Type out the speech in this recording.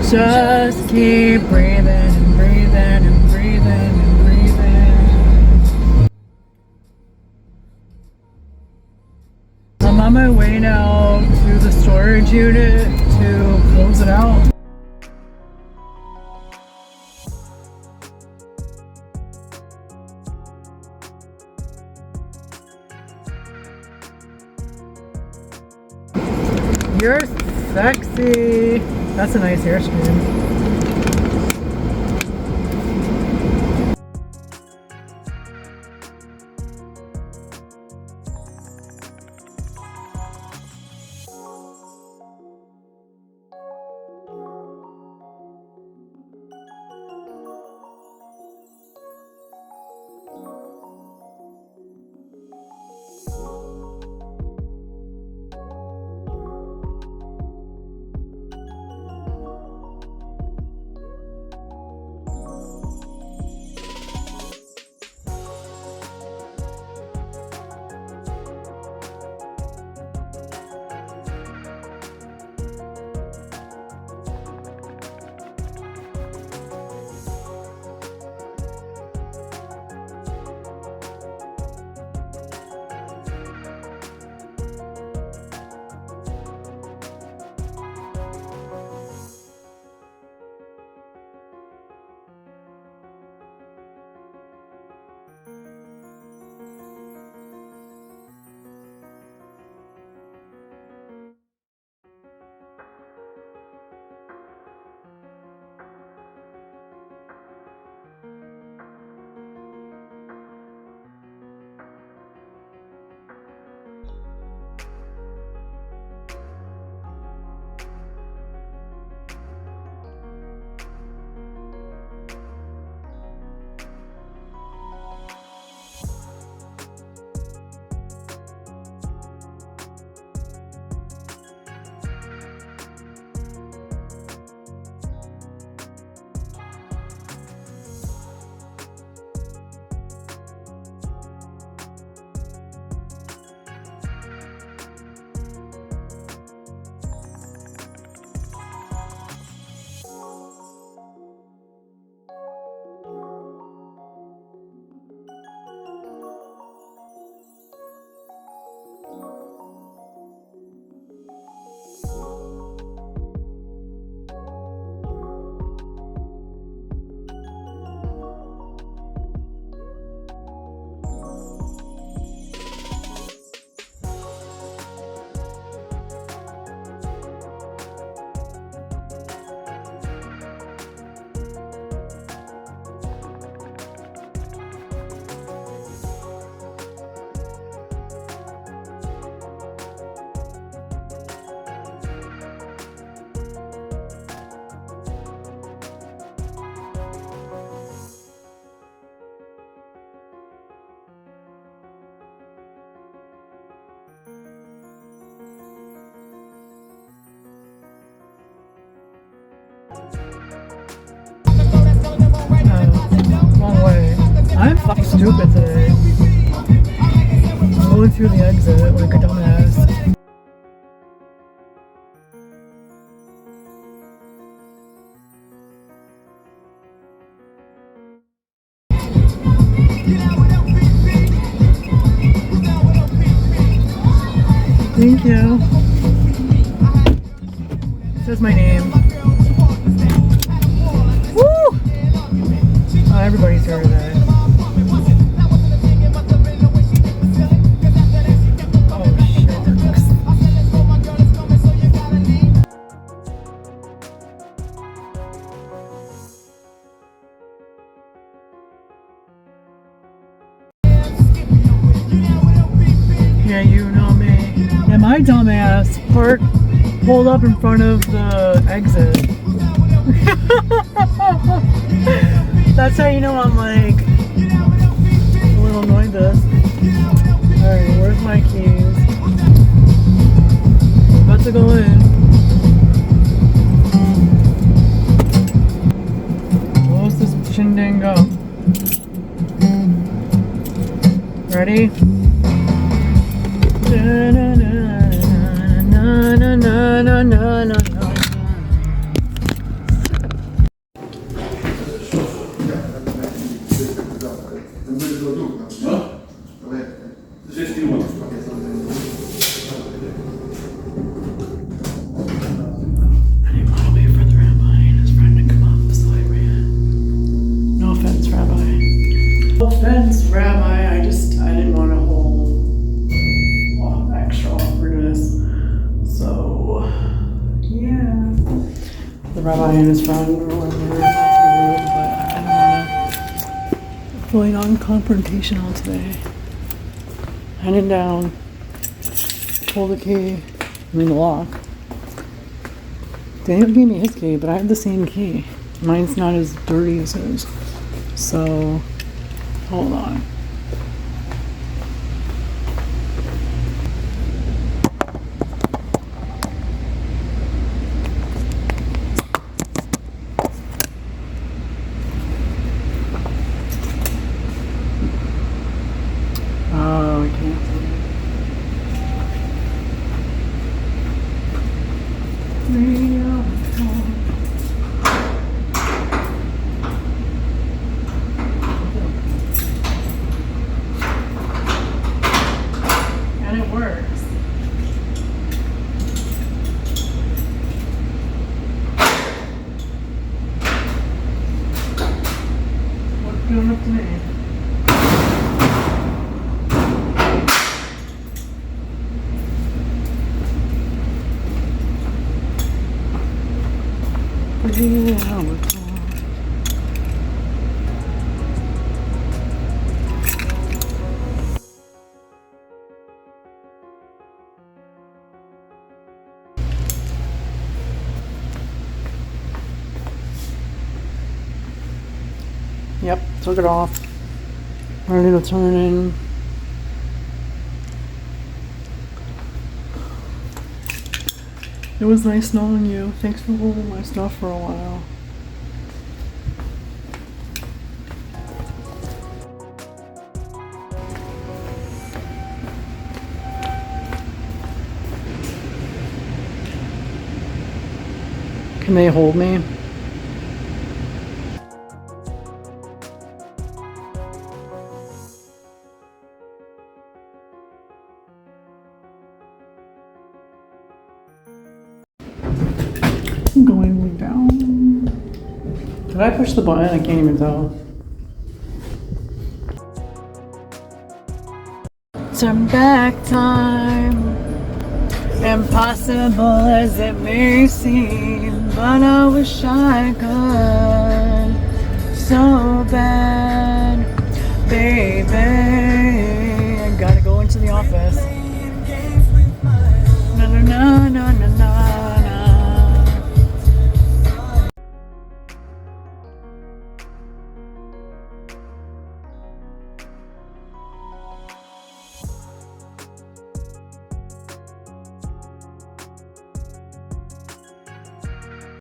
Just keep breathing and breathing and breathing and breathing. I'm on my way now to the storage unit to close it out. You're sexy. That's a nice hairspin. Wrong way. I'm fucking stupid today. Going through the exit like a dumbass. Thank you. It says my name. Woo! Oh, everybody's here today. Oh, shucks. Yeah, you know me. Yeah, my dumbass pulled up in front of the exit. That's how you know I'm like a little annoyed this. Alright, where's my keys? I'm about to go in. What's this shindig go? Ready? I didn't want to wait for the rabbi and his friend to come up, so I ran. No offense, Rabbi. No offense, Rabbi. I didn't want a whole lot of extra awkwardness. So, yeah. The rabbi and his friend or whatever, that's rude, but I don't want to. Feeling non-confrontational today. Headed down. Pull the key. I mean the lock. Daniel gave me his key, but I have the same key. Mine's not as dirty as his. So, hold on. Oh, I can't see it. And it works. What's going up to me? Yep, took it off. Ready to turn in. It was nice knowing you. Thanks for holding my stuff for a while. Can they hold me? Going down. Did I push the button? I can't even tell. Turn back time. Impossible as it may seem, but I wish I could.